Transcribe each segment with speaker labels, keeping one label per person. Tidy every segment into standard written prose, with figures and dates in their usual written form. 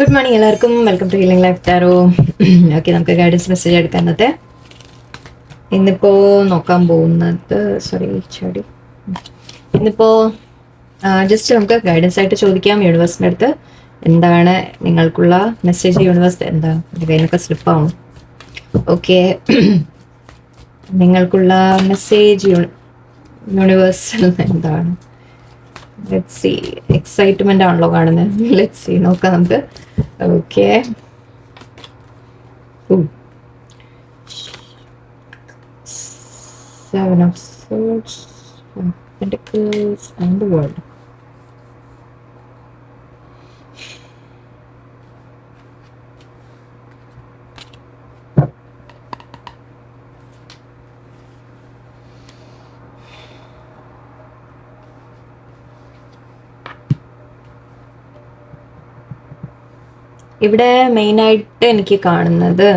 Speaker 1: Good morning എല്ലാവർക്കും. Welcome to healing life tarot. Okay, നമുക്ക് guidance message എടുക്കാനത്തെ ഇന്നിപ്പോൾ നോക്കാൻ പോകുന്നത് ഇന്നിപ്പോൾ ജസ്റ്റ് നമുക്ക് ഗൈഡൻസ് ആയിട്ട് ചോദിക്കാം യൂണിവേഴ്സിൻ്റെ അടുത്ത്. എന്താണ് നിങ്ങൾക്കുള്ള മെസ്സേജ്? യൂണിവേഴ്സ് എന്താ കയ്യിലൊക്കെ സ്ലിപ്പാവും. ഓക്കെ, നിങ്ങൾക്കുള്ള മെസ്സേജ് യൂണിവേഴ്സൽ എന്താണ്? Let's see. എക്സൈറ്റ്മെന്റ് ആണല്ലോ കാണുന്നത്. ലെറ്റ്സ് സീ, നോക്കാം നമുക്ക്. Okay, Seven of Swords, Five of Pentacles, and the World. ഇവിടെ മെയിനായിട്ട് എനിക്ക് കാണുന്നത്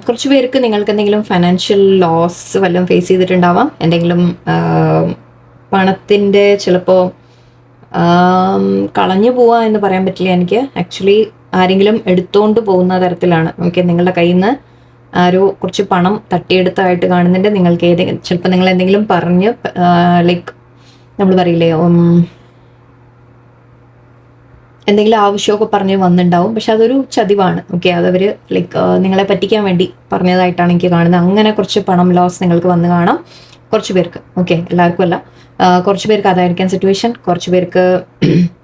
Speaker 1: കുറച്ച് പേർക്ക് നിങ്ങൾക്ക് എന്തെങ്കിലും ഫൈനാൻഷ്യൽ ലോസ് വല്ലതും ഫേസ് ചെയ്തിട്ടുണ്ടാവാം. എന്തെങ്കിലും പണത്തിൻ്റെ ചിലപ്പോൾ കളഞ്ഞു പോവുക എന്ന് പറയാൻ പറ്റില്ല എനിക്ക്. ആക്ച്വലി ആരെങ്കിലും എടുത്തുകൊണ്ട് പോകുന്ന തരത്തിലാണ്. ഓക്കെ, നിങ്ങളുടെ കയ്യിൽ നിന്ന് ആരോ കുറച്ച് പണം തട്ടിയെടുത്തായിട്ട് കാണുന്നുണ്ട്. നിങ്ങൾക്ക് ഏതെങ്കിലും ചിലപ്പോൾ നിങ്ങൾ എന്തെങ്കിലും പറഞ്ഞ് ലൈക്ക് നമ്മൾ പറയില്ലേ, എന്തെങ്കിലും ആവശ്യമൊക്കെ പറഞ്ഞ് വന്നിട്ടുണ്ടാവും. പക്ഷെ അതൊരു ചതിവാണ്. ഓക്കെ, അതവർ ലൈക്ക് നിങ്ങളെ പറ്റിക്കാൻ വേണ്ടി പറഞ്ഞതായിട്ടാണ് എനിക്ക് കാണുന്നത്. അങ്ങനെ കുറച്ച് പണം ലോസ് നിങ്ങൾക്ക് വന്ന് കാണാം കുറച്ച് പേർക്ക്. ഓക്കെ, എല്ലാവർക്കും അല്ല, കുറച്ച് പേർക്ക് അതായിരിക്കാം സിറ്റുവേഷൻ. കുറച്ച് പേർക്ക്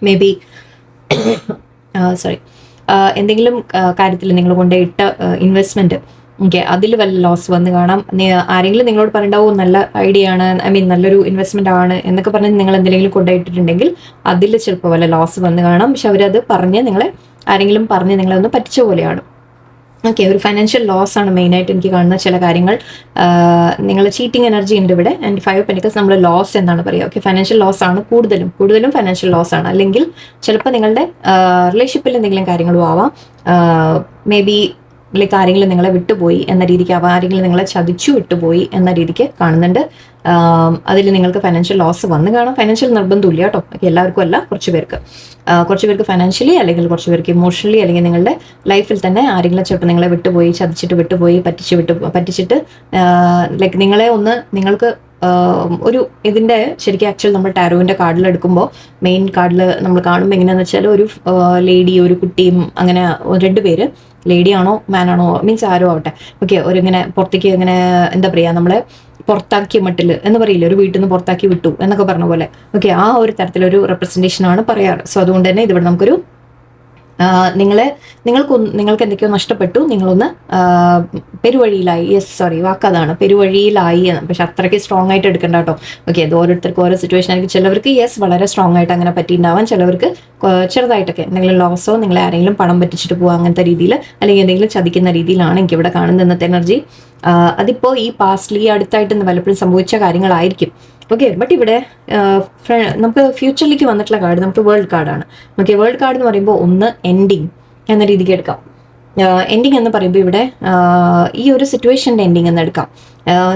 Speaker 1: മേ ബി എന്തെങ്കിലും കാര്യത്തിൽ നിങ്ങൾ കൊണ്ടുപോയിട്ട ഇൻവെസ്റ്റ്മെൻറ്റ്, ഓക്കെ, അതിൽ വല്ല ലോസ് വന്ന് കാണാം. ആരെങ്കിലും നിങ്ങളോട് പറയണ്ടാവും നല്ല ഐഡിയ ആണ്, നല്ലൊരു ഇൻവെസ്റ്റ്മെന്റ് ആണ് എന്നൊക്കെ പറഞ്ഞ് നിങ്ങൾ എന്തെങ്കിലും കൊണ്ടുപോയിട്ടിട്ടുണ്ടെങ്കിൽ അതിൽ ചിലപ്പോൾ വല്ല ലോസ് വന്ന് കാണാം. പക്ഷെ അവരത് പറഞ്ഞ് ആരെങ്കിലും പറഞ്ഞ് നിങ്ങളെ ഒന്ന് പറ്റിച്ച പോലെയാണ്. ഓക്കെ, ഒരു ഫൈനാൻഷ്യൽ ലോസ് ആണ് മെയിനായിട്ട് എനിക്ക് കാണുന്ന ചില കാര്യങ്ങൾ. നിങ്ങൾ ചീറ്റിംഗ് എനർജി ഉണ്ട് ഇവിടെ. ആൻഡ് 5 of Pentacles നമ്മൾ ലോസ് എന്നാണ് പറയുക. ഓക്കെ, ഫൈനാൻഷ്യൽ ലോസ് ആണ് കൂടുതലും ഫൈനാൻഷ്യൽ ലോസ് ആണ്. അല്ലെങ്കിൽ ചിലപ്പോൾ നിങ്ങളുടെ റിലേഷൻഷിപ്പിൽ എന്തെങ്കിലും കാര്യങ്ങളും ആവാം. മേ ബി ലൈക്ക് ആരെങ്കിലും നിങ്ങളെ വിട്ടുപോയി എന്ന രീതിക്ക് ആവാം, ആരെങ്കിലും നിങ്ങളെ ചതിച്ചു വിട്ടുപോയി എന്ന രീതിക്ക് കാണുന്നുണ്ട്. അതിൽ നിങ്ങൾക്ക് ഫൈനാൻഷ്യൽ ലോസ് വന്ന് കാണാം. ഫൈനാൻഷ്യൽ നിർബന്ധമില്ല കേട്ടോ. ഓക്കെ, എല്ലാവർക്കും അല്ല, കുറച്ച് പേർക്ക് ഫൈനാൻഷ്യലി, അല്ലെങ്കിൽ കുറച്ച് പേർക്ക് ഇമോഷണലി, അല്ലെങ്കിൽ നിങ്ങളുടെ ലൈഫിൽ തന്നെ ആരെങ്കിലും ചിലപ്പോൾ നിങ്ങളെ വിട്ടുപോയി, വിട്ടുപോയി, പറ്റിച്ചിട്ട് ലൈക്ക് നിങ്ങൾക്ക് ഒരു ഇതിൻ്റെ ശരിക്കും ആക്ച്വൽ നമ്മൾ ടാരോവിൻ്റെ കാർഡിൽ എടുക്കുമ്പോൾ മെയിൻ കാർഡിൽ നമ്മൾ കാണുമ്പോൾ എങ്ങനെയാണെന്ന് വെച്ചാൽ ഒരു ലേഡി, ഒരു കുട്ടിയും, അങ്ങനെ 2 പേര്, ലേഡി ആണോ മാൻ ആണോ മീൻസ് ആരോ ആവട്ടെ. ഓക്കെ, ഒരു ഇങ്ങനെ പുറത്തേക്ക് ഇങ്ങനെ എന്താ പറയുക, നമ്മളെ പുറത്താക്കിയ മട്ടിൽ എന്ന് പറയില്ല, ഒരു വീട്ടിൽ നിന്ന് പുറത്താക്കി വിട്ടു എന്നൊക്കെ പറഞ്ഞ പോലെ. ഓക്കെ, ആ ഒരു തരത്തിലൊരു റെപ്രസെൻറ്റേഷൻ ആണ് പറയാറ്. സോ അതുകൊണ്ട് തന്നെ ഇതിവിടെ നമുക്കൊരു നിങ്ങൾക്ക് എന്തൊക്കെയോ നഷ്ടപ്പെട്ടു, നിങ്ങളൊന്ന് പെരുവഴിയിലായി. വാക്കതാണ് പെരുവഴിയിലായി എന്ന്. പക്ഷെ അത്രയ്ക്ക് സ്ട്രോങ് ആയിട്ട് എടുക്കണ്ട കേട്ടോ. ഓക്കെ, അത് ഓരോരുത്തർക്ക് ഓരോ സിറ്റുവേഷൻ ആയിരിക്കും. ചിലവർക്ക് വളരെ സ്ട്രോങ് ആയിട്ട് അങ്ങനെ പറ്റിയിട്ടുണ്ടാവാം. ചിലവർക്ക് ചെറുതായിട്ടൊക്കെ എന്തെങ്കിലും ലോസോ, നിങ്ങളെ ആരെങ്കിലും പണം പറ്റിച്ചിട്ട് പോകുക അങ്ങനത്തെ രീതിയിൽ, അല്ലെങ്കിൽ എന്തെങ്കിലും ചതിക്കുന്ന രീതിയിലാണ് എനിക്ക് ഇവിടെ കാണുന്ന ഇന്നത്തെ എനർജി. അതിപ്പോൾ ഈ പാസ്റ്റിൽ ഈ അടുത്തായിട്ട് വല്ലപ്പോഴും സംഭവിച്ച കാര്യങ്ങളായിരിക്കും. ഓക്കെ, ബട്ട് ഇവിടെ നമുക്ക് ഫ്യൂച്ചറിലേക്ക് വന്നിട്ടുള്ള കാർഡ് നമുക്ക് വേൾഡ് കാർഡാണ്. ഓക്കെ, വേൾഡ് കാർഡ് എന്ന് പറയുമ്പോൾ ഒന്ന് എൻഡിങ് എന്ന രീതിക്ക് എടുക്കാം. എൻഡിങ് എന്ന് പറയുമ്പോൾ ഇവിടെ ഈ ഒരു സിറ്റുവേഷൻ്റെ എൻഡിങ് എന്ന് എടുക്കാം.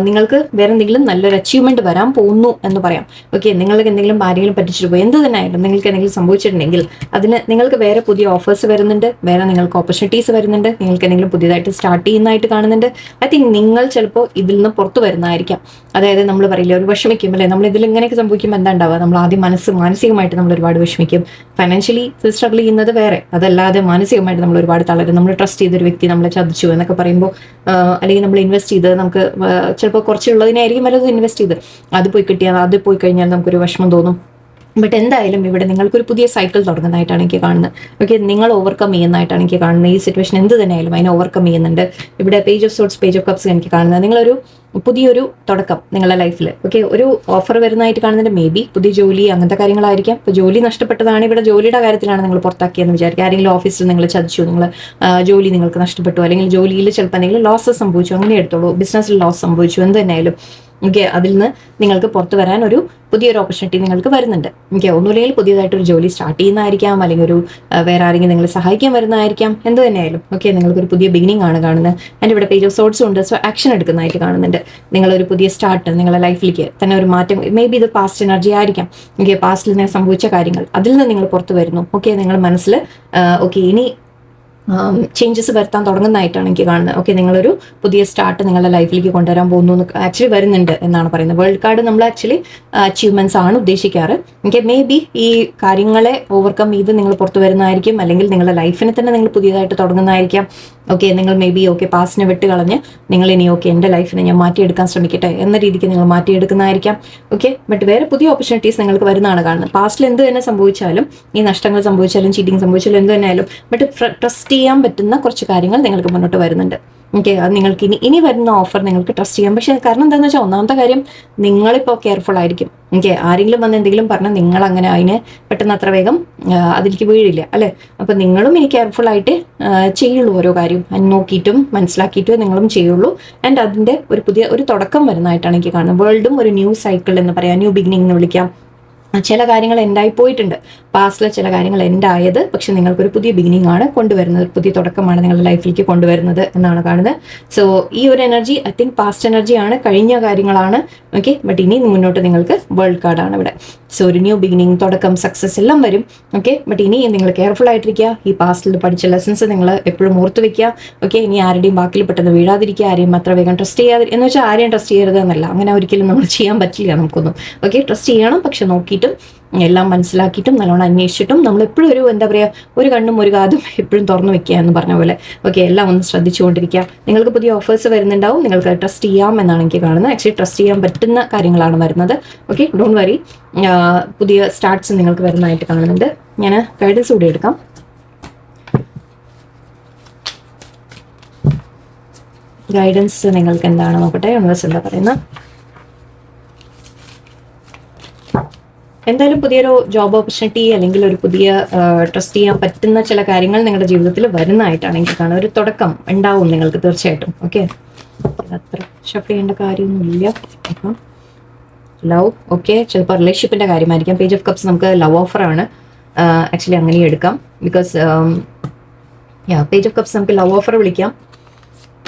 Speaker 1: നിങ്ങൾക്ക് വേറെ എന്തെങ്കിലും നല്ലൊരു അച്ചീവ്മെന്റ് വരാൻ പോകുന്നു എന്ന് പറയാം. ഓക്കെ, നിങ്ങൾക്ക് എന്തെങ്കിലും ആരെങ്കിലും പറ്റിച്ചിട്ട് പോയി, എന്ത് തന്നെ ആയാലും നിങ്ങൾക്ക് എന്തെങ്കിലും സംഭവിച്ചിട്ടുണ്ടെങ്കിൽ അതിന് നിങ്ങൾക്ക് വേറെ പുതിയ ഓഫേഴ്സ് വരുന്നുണ്ട്, വേറെ നിങ്ങൾക്ക് ഓപ്പർച്യൂണിറ്റീസ് വരുന്നുണ്ട്, നിങ്ങൾക്ക് എന്തെങ്കിലും പുതിയതായിട്ട് സ്റ്റാർട്ട് ചെയ്യുന്നതായിട്ട് കാണുന്നുണ്ട്. ഐ തിങ്ക് നിങ്ങൾ ചിലപ്പോൾ ഇതിൽ നിന്ന് പുറത്തു വരുന്നതായിരിക്കാം. അതായത് നമ്മൾ പറയില്ല, ഒരു വിഷമിക്കും അല്ലേ, നമ്മൾ ഇതിൽ ഇങ്ങനെയൊക്കെ സംഭവിക്കുമ്പോൾ എന്താ ഉണ്ടാവുക, നമ്മൾ ആദ്യം മാനസികമായിട്ട് നമ്മൾ ഒരുപാട് വിഷമിക്കും. ഫൈനാൻഷ്യലി സ്ട്രഗിൾ ചെയ്യുന്നത് വേറെ, അതല്ലാതെ മാനസികമായിട്ട് നമ്മൾ ഒരുപാട് തളരും. നമ്മൾ ട്രസ്റ്റ് ചെയ്തൊരു വ്യക്തി നമ്മളെ ചതിച്ചു എന്നൊക്കെ പറയുമ്പോൾ, അല്ലെങ്കിൽ നമ്മൾ ഇൻവെസ്റ്റ് ചെയ്ത് നമുക്ക് ചിലപ്പോൾ കുറച്ചുള്ളതിനായിരിക്കും വല്ലതും ഇൻവെസ്റ്റ് ചെയ്ത് അത് പോയി കഴിഞ്ഞാൽ നമുക്കൊരു വിഷമം തോന്നും. ബട്ട് എന്തായാലും ഇവിടെ നിങ്ങൾക്കൊരു പുതിയ സൈക്കിൾ തുടങ്ങുന്നതായിട്ടാണ് എനിക്ക് കാണുന്നത്. ഓക്കെ, നിങ്ങൾ ഓവർകം ചെയ്യുന്നതായിട്ടാണ് എനിക്ക് കാണുന്നത്. ഈ സിറ്റുവേഷൻ എന്ത് തന്നെയായാലും അതിനെ ഓവർകം ചെയ്യുന്നുണ്ട്. ഇവിടെ page of sorts, page of cups എനിക്ക് കാണുന്നത് നിങ്ങളൊരു പുതിയൊരു തുടക്കം നിങ്ങളുടെ ലൈഫിൽ. ഓക്കെ, ഒരു ഓഫർ വരുന്നതായിട്ട് കാണുന്നുണ്ട്. മേ ബി പുതിയ ജോലി, അങ്ങനത്തെ കാര്യങ്ങളായിരിക്കാം. ഇപ്പോൾ ജോലി നഷ്ടപ്പെട്ടതാണ്, ഇവിടെ ജോലിയുടെ കാര്യത്തിലാണ് നിങ്ങൾ പുറത്താക്കിയെന്ന് വിചാരിക്കുക. ആരെങ്കിലും ഓഫീസിൽ നിങ്ങൾ ചതിച്ചു, ജോലി നിങ്ങൾക്ക് നഷ്ടപ്പെട്ടു, അല്ലെങ്കിൽ ജോലിയിൽ ചിലപ്പോൾ എന്തെങ്കിലും ലോസ് സംഭവിച്ചു, അങ്ങനെ എടുത്തോളൂ. ബിസിനസ്സിൽ ലോസ് സംഭവിച്ചു, എന്ത് തന്നെയായാലും ഓക്കെ, അതിൽ നിന്ന് നിങ്ങൾക്ക് പുറത്തു വരാൻ ഒരു പുതിയൊരു ഓപ്പർച്യൂണിറ്റി നിങ്ങൾക്ക് വരുന്നുണ്ട്. ഓക്കെ, ഒന്നുമില്ലെങ്കിൽ പുതിയതായിട്ടൊരു ജോലി സ്റ്റാർട്ട് ചെയ്യുന്നതായിരിക്കാം, അല്ലെങ്കിൽ ഒരു വേറെ ആരെങ്കിലും നിങ്ങളെ സഹായിക്കാൻ വരുന്നതായിരിക്കാം, എന്ത് തന്നെയായാലും. ഓക്കെ, നിങ്ങൾക്കൊരു പുതിയ ബിഗിനിങ് ആണ് കാണുന്നത്. എൻ്റെ ഇവിടെ പേജ് ഓഫ് സോർട്സും ഉണ്ട്. സോ ആക്ഷൻ എടുക്കുന്നതായിട്ട് കാണുന്നുണ്ട്. നിങ്ങളൊരു പുതിയ സ്റ്റാർട്ട്, നിങ്ങളുടെ ലൈഫിലേക്ക് തന്നെ ഒരു മാറ്റം, മേ ബി ഇത് പാസ്റ്റ് എനർജി ആയിരിക്കാം. ഓക്കെ, പാസ്റ്റിൽ നിന്ന് സംഭവിച്ച കാര്യങ്ങൾ, അതിൽ നിന്ന് നിങ്ങൾ പുറത്തു വരുന്നു. ഓക്കെ, നിങ്ങളുടെ മനസ്സിൽ ഓക്കെ ഇനി ചേഞ്ചസ് വരുത്താൻ തുടങ്ങുന്നതായിട്ടാണ് എനിക്ക് കാണുന്നത്. ഓക്കെ, നിങ്ങളൊരു പുതിയ സ്റ്റാർട്ട് നിങ്ങളുടെ ലൈഫിലേക്ക് കൊണ്ടുവരാൻ പോകുന്നു ആക്ച്വലി വരുന്നുണ്ട് എന്നാണ് പറയുന്നത്. വേൾഡ് കാർഡ് നമ്മൾ ആക്ച്വലി അച്ചീവ്മെന്റ്സ് ആണ് ഉദ്ദേശിക്കാറ്. ഓക്കെ, മേ ബി ഈ കാര്യങ്ങളെ ഓവർകം ചെയ്ത് നിങ്ങൾ പുറത്തു വരുന്നതായിരിക്കും, അല്ലെങ്കിൽ നിങ്ങളുടെ ലൈഫിനെ തന്നെ നിങ്ങൾ പുതിയതായിട്ട് തുടങ്ങുന്നതായിരിക്കാം. ഓക്കെ, നിങ്ങൾ മേ ബി ഓക്കെ പാസ്റ്റിനെ വിട്ട് കളഞ്ഞ് നിങ്ങൾ ഇനി ഓക്കെ എൻ്റെ ലൈഫിനെ ഞാൻ മാറ്റിയെടുക്കാൻ ശ്രമിക്കട്ടെ എന്ന രീതിക്ക് നിങ്ങൾ മാറ്റിയെടുക്കുന്നതായിരിക്കാം. ഓക്കെ, ബട്ട് വേറെ പുതിയ ഓപ്പർച്യൂണിറ്റീസ് നിങ്ങൾക്ക് വരുന്നതാണ് കാണുന്നത്. പാസ്റ്റിൽ എന്ത് തന്നെ സംഭവിച്ചാലും, ഈ നഷ്ടങ്ങൾ സംഭവിച്ചാലും ചീറ്റിംഗ് സംഭവിച്ചാലും എന്ത് തന്നെ ആയാലും, ബട്ട് ട്രസ്റ്റ് ചെയ്യാൻ പറ്റുന്ന കുറച്ച് കാര്യങ്ങൾ നിങ്ങൾക്ക് മുന്നോട്ട് വരുന്നുണ്ട്. ഓക്കെ, അത് നിങ്ങൾക്ക് ഇനി വരുന്ന ഓഫർ നിങ്ങൾക്ക് ട്രസ്റ്റ് ചെയ്യാം. പക്ഷേ കാരണം എന്താണെന്ന് വെച്ചാൽ, ഒന്നാമത്തെ കാര്യം നിങ്ങളിപ്പോൾ കെയർഫുൾ ആയിരിക്കും. ഓക്കെ, ആരെങ്കിലും വന്ന് എന്തെങ്കിലും പറഞ്ഞാൽ നിങ്ങൾ അങ്ങനെ അതിനെ പെട്ടെന്ന് അത്ര വേഗം അതിലേക്ക് വീഴില്ല അല്ലേ. അപ്പം നിങ്ങളും ഇനി കെയർഫുൾ ആയിട്ട് ചെയ്യുള്ളൂ ഓരോ കാര്യം നോക്കിയിട്ടും മനസ്സിലാക്കിയിട്ടും നിങ്ങളും ചെയ്യുള്ളൂ. ആൻഡ് അതിൻ്റെ ഒരു പുതിയ ഒരു തുടക്കം വരുന്നതായിട്ടാണ് എനിക്ക് കാണുന്നത്. വേൾഡും ഒരു ന്യൂ സൈക്കിൾ എന്ന് പറയാം, ന്യൂ ബിഗിനിങ് എന്ന് വിളിക്കാം. ചില കാര്യങ്ങൾ എൻഡായി പോയിട്ടുണ്ട്, പാസ്റ്റിലെ ചില കാര്യങ്ങൾ എൻഡായത്, പക്ഷെ നിങ്ങൾക്കൊരു പുതിയ ബിഗിനിങ് ആണ് കൊണ്ടുവരുന്നത്, പുതിയ തുടക്കമാണ് നിങ്ങളുടെ ലൈഫിലേക്ക് കൊണ്ടുവരുന്നത് എന്നാണ് കാണുന്നത്. സോ ഈ ഒരു എനർജി ഐ തിങ്ക് പാസ്റ്റ് എനർജിയാണ്, കഴിഞ്ഞ കാര്യങ്ങളാണ്. ഓക്കെ, ബട്ട് ഇനി മുന്നോട്ട് നിങ്ങൾക്ക് വേൾഡ് കാർഡാണ് ഇവിടെ. സോ ഒരു ന്യൂ ബിഗിനിങ്, തുടക്കം, സക്സസ് എല്ലാം വരും. ഓക്കെ, ബട്ട് ഇനി നിങ്ങൾ കെയർഫുൾ ആയിട്ടിരിക്കുക. ഈ പാസ്റ്റിൽ പഠിച്ച ലെസൺസ് നിങ്ങൾ എപ്പോഴും ഓർത്ത് വെക്കുക. ഓക്കെ, ഇനി ആരുടെയും ബാക്കിൽ പെട്ടെന്ന് വീഴാതിരിക്കുക, ആരെയും അത്ര വേഗം ട്രസ്റ്റ് ചെയ്യാതെ, എന്ന് വെച്ചാൽ ആരെയും ട്രസ്റ്റ് ചെയ്യരുത് എന്നല്ല, അങ്ങനെ ഒരിക്കലും നമ്മൾ ചെയ്യാൻ പറ്റില്ല നമുക്കൊന്നും. ഓക്കെ, ട്രസ്റ്റ് ചെയ്യണം, പക്ഷെ നോക്കിയിട്ടും എല്ലാം മനസ്സിലാക്കിയിട്ടും നല്ലോണം അന്വേഷിച്ചിട്ടും നമ്മൾ എപ്പോഴും ഒരു എന്താ പറയുക, ഒരു കണ്ണും ഒരു കാതും എപ്പോഴും തുറന്നു വെക്കുക എന്ന് പറഞ്ഞ പോലെ. ഓക്കെ, എല്ലാം ഒന്ന് ശ്രദ്ധിച്ചുകൊണ്ടിരിക്കുക. നിങ്ങൾക്ക് പുതിയ ഓഫേഴ്സ് വരുന്നുണ്ടാവും, നിങ്ങൾക്ക് ട്രസ്റ്റ് ചെയ്യാം എന്നാണ് എനിക്ക് കാണുന്നത്. ആക്ച്വലി ട്രസ്റ്റ് ചെയ്യാൻ പറ്റുന്ന കാര്യങ്ങളാണ് വരുന്നത്. ഓക്കെ, ഡോണ്ട് വറി, പുതിയ സ്റ്റാർട്ട്സ് നിങ്ങൾക്ക് വരുന്നതായിട്ട് കാണുന്നുണ്ട്. ഞാൻ ഗൈഡൻസ് കൂടി എടുക്കാം. ഗൈഡൻസ് നിങ്ങൾക്ക് എന്താണ് നോക്കട്ടെ, യൂണിവേഴ്സ് എന്താ പറയുന്നത്. എന്തായാലും പുതിയൊരു ജോബ് ഓപ്പർച്യൂണിറ്റി അല്ലെങ്കിൽ ഒരു പുതിയ ട്രസ്റ്റ് ചെയ്യാൻ പറ്റുന്ന ചില കാര്യങ്ങൾ നിങ്ങളുടെ ജീവിതത്തിൽ വരുന്നതായിട്ടാണ് എനിക്ക് കാണുന്നത്. ഒരു തുടക്കം ഉണ്ടാവും നിങ്ങൾക്ക് തീർച്ചയായിട്ടും. ഓക്കെ, അത്ര ഷഫിൾ ചെയ്യേണ്ട കാര്യമൊന്നുമില്ല. അപ്പം ലവ്, ഓക്കെ, ചിലപ്പോൾ റിലേഷൻഷിപ്പിൻ്റെ കാര്യമായിരിക്കാം. പേജ് ഓഫ് കപ്സ് നമുക്ക് ലവ് ഓഫറാണ്, ആക്ച്വലി അങ്ങനെ എടുക്കാം. ബിക്കോസ് പേജ് ഓഫ് കപ്സ് നമുക്ക് ലവ് ഓഫർ വിളിക്കാം.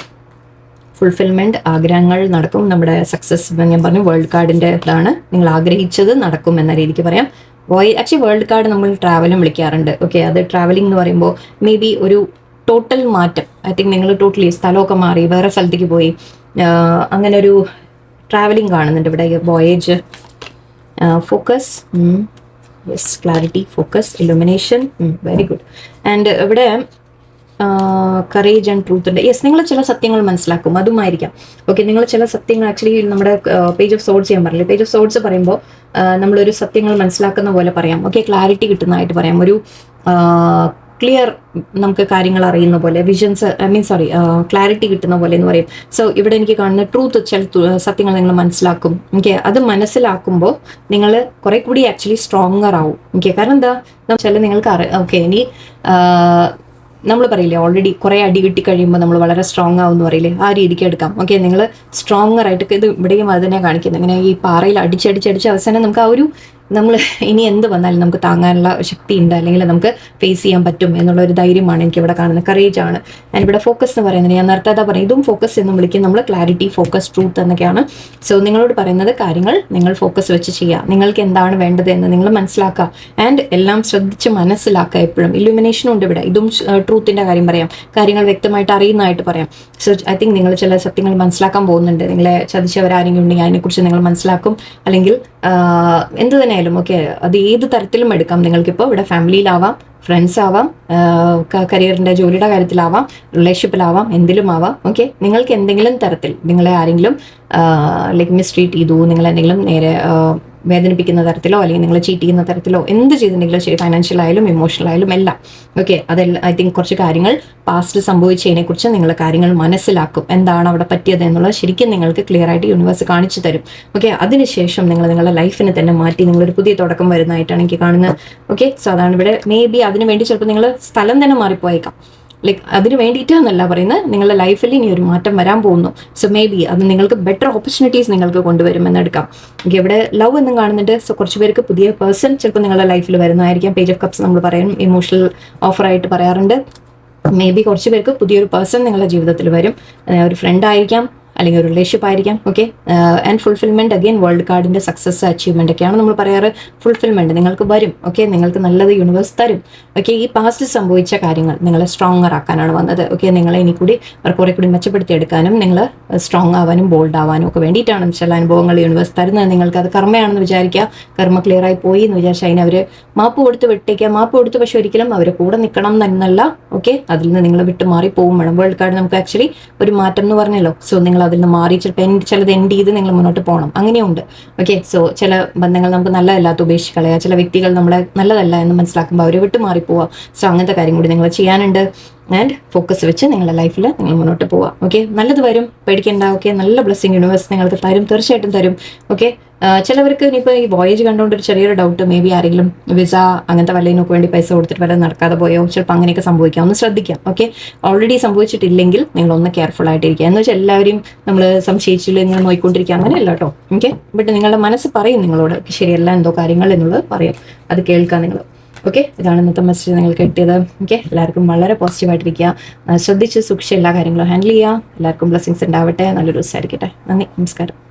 Speaker 1: ഫുൾഫിൽമെന്റ്, ആഗ്രഹങ്ങൾ നടക്കും, നമ്മുടെ സക്സസ് ഞാൻ പറഞ്ഞു വേൾഡ് കാർഡിൻ്റെ ഇതാണ്, നിങ്ങൾ ആഗ്രഹിച്ചത് നടക്കും എന്ന രീതിക്ക് പറയാം. ആക്ച്വലി വേൾഡ് കാർഡ് നമ്മൾ ട്രാവലും വിളിക്കാറുണ്ട്. ഓക്കെ, അത് ട്രാവലിംഗ് എന്ന് പറയുമ്പോൾ മേ ബി ഒരു ടോട്ടൽ മാറ്റം. ഐ തിങ്ക് നിങ്ങൾ ടോട്ടലി സ്ഥലമൊക്കെ മാറി വേറെ സ്ഥലത്തേക്ക് പോയി, അങ്ങനെ ഒരു ട്രാവലിംഗ് കാണുന്നുണ്ട് ഇവിടെ. Voyage, focus, yes, clarity, focus, illumination, very good. And ഇവിടെ കറേജ് ആൻഡ് ട്രൂത്ത് ഉണ്ട്. യെസ്, നിങ്ങൾ ചില സത്യങ്ങൾ മനസ്സിലാക്കും, അതുമായിരിക്കാം. ഓക്കെ, നിങ്ങൾ ചില സത്യങ്ങൾ ആക്ച്വലി നമ്മുടെ പേജ് ഓഫ് സോർട്സ് ഞാൻ പറഞ്ഞില്ലേ, പേജ് ഓഫ് സോർട്സ് പറയുമ്പോൾ നമ്മളൊരു സത്യങ്ങൾ മനസ്സിലാക്കുന്ന പോലെ പറയാം. ഓക്കെ, ക്ലാരിറ്റി കിട്ടുന്നതായിട്ട് പറയാം, ഒരു ക്ലിയർ നമുക്ക് കാര്യങ്ങൾ അറിയുന്ന പോലെ, വിഷൻസ് ക്ലാരിറ്റി കിട്ടുന്ന പോലെ എന്ന് പറയും. സോ ഇവിടെ എനിക്ക് കാണുന്ന ട്രൂത്ത്, ചില സത്യങ്ങൾ നിങ്ങൾ മനസ്സിലാക്കും. ഓക്കെ, അത് മനസ്സിലാക്കുമ്പോൾ നിങ്ങൾ കുറെ കൂടി ആക്ച്വലി സ്ട്രോങ്ങർ ആവും. ഓക്കെ, കാരണം എന്താ ചില നിങ്ങൾക്ക് ഓക്കെ ഇനി നമ്മൾ പറയില്ലേ ഓൾറെഡി കുറേ അടി കിട്ടി കഴിയുമ്പോൾ നമ്മൾ വളരെ സ്ട്രോങ് ആവുമെന്ന് പറയില്ലേ, ആ രീതിക്ക് എടുക്കാം. ഓക്കെ, നിങ്ങൾ സ്ട്രോങ്ങർ ആയിട്ട്, ഇത് ഇവിടെയും അത് തന്നെ കാണിക്കുന്നത്, ഇങ്ങനെ ഈ പാറയിൽ അടിച്ചടിച്ചടിച്ച് അവസാനം നമുക്ക് ആ ഒരു നമ്മൾ ഇനി എന്ത് വന്നാലും നമുക്ക് താങ്ങാനുള്ള ശക്തി ഉണ്ട്, അല്ലെങ്കിൽ നമുക്ക് ഫേസ് ചെയ്യാൻ പറ്റും എന്നുള്ള ഒരു ധൈര്യമാണ് എനിക്ക് ഇവിടെ കാണുന്നത്. കറേജ് ആണ്. ആൻഡ് ഇവിടെ ഫോക്കസ് എന്ന് പറയുന്നത് ഞാൻ നേരത്തെ അതാ പറയും, ഇതും ഫോക്കസ് എന്നും വിളിക്കും നമ്മൾ. ക്ലാരിറ്റി, ഫോക്കസ്, ട്രൂത്ത് എന്നൊക്കെയാണ്. സോ നിങ്ങളോട് പറയുന്നത് കാര്യങ്ങൾ നിങ്ങൾ ഫോക്കസ് വെച്ച് ചെയ്യുക, നിങ്ങൾക്ക് എന്താണ് വേണ്ടത് എന്ന് നിങ്ങൾ മനസ്സിലാക്കുക. ആൻഡ് എല്ലാം ശ്രദ്ധിച്ച് മനസ്സിലാക്കുക എപ്പോഴും. ഇലുമിനേഷനും ഉണ്ട് ഇവിടെ, ഇതും ട്രൂത്തിൻ്റെ കാര്യം പറയാം, കാര്യങ്ങൾ വ്യക്തമായിട്ട് അറിയുന്നതായിട്ട് പറയാം. സോ ഐ തിങ്ക് നിങ്ങൾ ചില സത്യങ്ങൾ മനസ്സിലാക്കാൻ പോകുന്നുണ്ട്. നിങ്ങളെ ചതിച്ചവരാരെങ്കിലും ഉണ്ടെങ്കിൽ അതിനെക്കുറിച്ച് നിങ്ങൾ മനസ്സിലാക്കും, അല്ലെങ്കിൽ എന്ത് തന്നെയായാലും. ഓക്കെ, അത് ഏത് തരത്തിലും എടുക്കാം. നിങ്ങൾക്കിപ്പോൾ ഇവിടെ ഫാമിലിയിലാവാം, ഫ്രണ്ട്സ് ആവാം, കരിയറിൻ്റെ ജോലിയുടെ കാര്യത്തിലാവാം, റിലേഷൻഷിപ്പിലാവാം, എന്തിലും ആവാം. ഓക്കെ, നിങ്ങൾക്ക് എന്തെങ്കിലും തരത്തിൽ നിങ്ങളെ ആരെങ്കിലും ലൈക്ക് മിസ്ട്രീറ്റ് ചെയ്തു, നിങ്ങളെന്തെങ്കിലും നേരെ വേദനിപ്പിക്കുന്ന തരത്തിലോ അല്ലെങ്കിൽ നിങ്ങൾ ചീറ്റ് ചെയ്യുന്ന തരത്തിലോ എന്ത് ചെയ്തിട്ടുണ്ടെങ്കിലും ശരി, ഫൈനാൻഷ്യൽ ആയാലും ഇമോഷണൽ ആയാലും എല്ലാം. ഓക്കെ, അതെല്ലാം ഐ തിങ്ക് കുറച്ച് കാര്യങ്ങൾ പാസ്റ്റിൽ സംഭവിച്ചതിനെക്കുറിച്ച് നിങ്ങൾ കാര്യങ്ങൾ മനസ്സിലാക്കും, എന്താണ് അവിടെ പറ്റിയത് എന്നുള്ളത് ശരിക്കും നിങ്ങൾക്ക് ക്ലിയർ ആയിട്ട് യൂണിവേഴ്സ് കാണിച്ചു തരും. ഓക്കെ, അതിനുശേഷം നിങ്ങൾ നിങ്ങളുടെ ലൈഫിനെ തന്നെ മാറ്റി നിങ്ങളൊരു പുതിയ തുടക്കം വരുന്നതായിട്ടാണ് എനിക്ക് കാണുന്നത്. ഓക്കെ, സോ അതാണ് ഇവിടെ. മേ ബി അതിന് വേണ്ടി ചിലപ്പോൾ നിങ്ങൾ സ്ഥലം തന്നെ മാറിപ്പോയേക്കാം. ലൈക്ക് അതിന് വേണ്ടിയിട്ടാന്നല്ല പറയുന്നത്, നിങ്ങളുടെ ലൈഫിൽ ഇനി ഒരു മാറ്റം വരാൻ പോകുന്നു. സോ മേ ബി അത് നിങ്ങൾക്ക് ബെറ്റർ ഓപ്പർച്യൂണിറ്റീസ് നിങ്ങൾക്ക് കൊണ്ടുവരുമെന്ന് എടുക്കാം. ഓക്കെ, ഇവിടെ ലവ് എന്നും കാണുന്നുണ്ട്. സോ കുറച്ച് പേർക്ക് പുതിയ പേഴ്സൺ ചിലപ്പോൾ നിങ്ങളുടെ ലൈഫിൽ വരുന്നതായിരിക്കാം. പേജ് ഓഫ് കപ്സ് നമ്മൾ പറയും ഇമോഷണൽ ഓഫറായിട്ട് പറയാറുണ്ട്. മേ ബി കുറച്ച് പേർക്ക് പുതിയൊരു പേഴ്സൺ നിങ്ങളുടെ ജീവിതത്തിൽ വരും. ഒരു ഫ്രണ്ട് ആയിരിക്കാം, അല്ലെങ്കിൽ ഒരു റിലേഷൻഷിപ്പ് ആയിരിക്കാം. Okay, and fulfilment again world കാർഡിന്റെ സക്സസ് അച്ചീവ്മെന്റ് ഒക്കെയാണ് നമ്മൾ പറയാറ്. ഫുൾഫിൽമെന്റ് നിങ്ങൾക്ക് വരും. ഓക്കെ, നിങ്ങൾക്ക് നല്ലത് യൂണിവേഴ്സ് തരും. ഓക്കെ, ഈ പാസ്റ്റിൽ സംഭവിച്ച കാര്യങ്ങൾ നിങ്ങളെ സ്ട്രോങ്ങർ ആക്കാനാണ് വന്നത്. ഓക്കെ, നിങ്ങളെ ഇനി കൂടി കുറെ കൂടി മെച്ചപ്പെടുത്തിയെടുക്കാനും നിങ്ങൾ സ്ട്രോങ് ആവാനും ബോൾഡ് ആവാനും ഒക്കെ വേണ്ടിയിട്ടാണ് ചില അനുഭവങ്ങൾ യൂണിവേഴ്സ് തരുന്നത്. നിങ്ങൾക്ക് അത് കർമ്മയാണെന്ന് വിചാരിക്കുക. കർമ്മ ക്ലിയർ ആയി പോയി എന്ന് വിചാരിച്ചാൽ അതിന് അവർ മാപ്പ് കൊടുത്ത് വിട്ടേക്കുക. മാപ്പ് കൊടുത്ത് പക്ഷെ ഒരിക്കലും അവർ കൂടെ നിൽക്കണം എന്നല്ല. ഓക്കെ, അതിൽ നിന്ന് നിങ്ങൾ വിട്ട് മാറി പോകും വേണം. വേൾഡ് കാർഡ് നമുക്ക് ആക്ച്വലി ഒരു മാറ്റം എന്ന് പറഞ്ഞല്ലോ. സോ നിങ്ങൾ അതിൽ നിന്ന് മാറി ചിലത് എൻഡ് ചെയ്ത് നിങ്ങൾ മുന്നോട്ട് പോകണം, അങ്ങനെയുണ്ട്. ഓക്കെ, സോ ചില ബന്ധങ്ങൾ നമുക്ക് നല്ലതല്ലാത്ത ഉപേക്ഷിച്ച് കളയുക, ചില വ്യക്തികൾ നമ്മളെ നല്ലതല്ല എന്ന് മനസ്സിലാക്കുമ്പോൾ അവർ വിട്ട് മാറിപ്പോവുക. സോ അങ്ങനത്തെ കാര്യം കൂടി നിങ്ങൾ ചെയ്യാനുണ്ട്. ആൻഡ് ഫോക്കസ് വെച്ച് നിങ്ങളുടെ ലൈഫിൽ നിങ്ങൾ മുന്നോട്ട് പോവുക. ഓക്കെ, നല്ലത് വരും, പേടിക്കേണ്ട. ഓക്കെ, നല്ല ബ്ലെസ്സിങ് യൂണിവേഴ്സ് നിങ്ങൾക്ക് തരും, തീർച്ചയായിട്ടും തരും. ഓക്കെ, ചിലവർക്ക് ഇനിയിപ്പോൾ ഈ വോയേജ് കണ്ടുകൊണ്ട് ഒരു ചെറിയൊരു ഡൗട്ട്, മേ ബി ആരെങ്കിലും വിസ അങ്ങനത്തെ വല്ലതിനൊക്കെ വേണ്ടി പൈസ കൊടുത്തിട്ട് വല്ല നടക്കാതെ പോയോ, ചിലപ്പോൾ അങ്ങനെയൊക്കെ സംഭവിക്കാം. ഒന്ന് ശ്രദ്ധിക്കാം. ഓക്കെ, ഓൾറെഡി സംഭവിച്ചിട്ടില്ലെങ്കിൽ നിങ്ങളൊന്ന് കെയർഫുൾ ആയിട്ടിരിക്കുക. എന്ന് വെച്ചാൽ എല്ലാവരെയും നമ്മൾ സംശയിച്ചില്ല നിങ്ങൾ നോയിക്കൊണ്ടിരിക്കുക, അങ്ങനെയല്ല കേട്ടോ. ഓക്കെ, ബട്ട് നിങ്ങളുടെ മനസ്സ് പറയും നിങ്ങളോട് ശരിയല്ല എന്തോ കാര്യങ്ങൾ എന്നുള്ളത് പറയും, അത് കേൾക്കാം നിങ്ങൾ. ഓക്കെ, ഇതാണ് ഇന്നത്തെ മെസ്സേജ് നിങ്ങൾക്ക് കിട്ടിയത്. ഓക്കെ, എല്ലാവർക്കും വളരെ പോസിറ്റീവായിട്ടിരിക്കുക, ശ്രദ്ധിച്ച് സൂക്ഷിച്ച് എല്ലാ കാര്യങ്ങളും ഹാൻഡിൽ ചെയ്യുക. എല്ലാവർക്കും ബ്ലെസ്സിങ്സ് ഉണ്ടാവട്ടെ, നല്ലൊരു ദിവസമായിരിക്കട്ടെ. നന്ദി, നമസ്കാരം.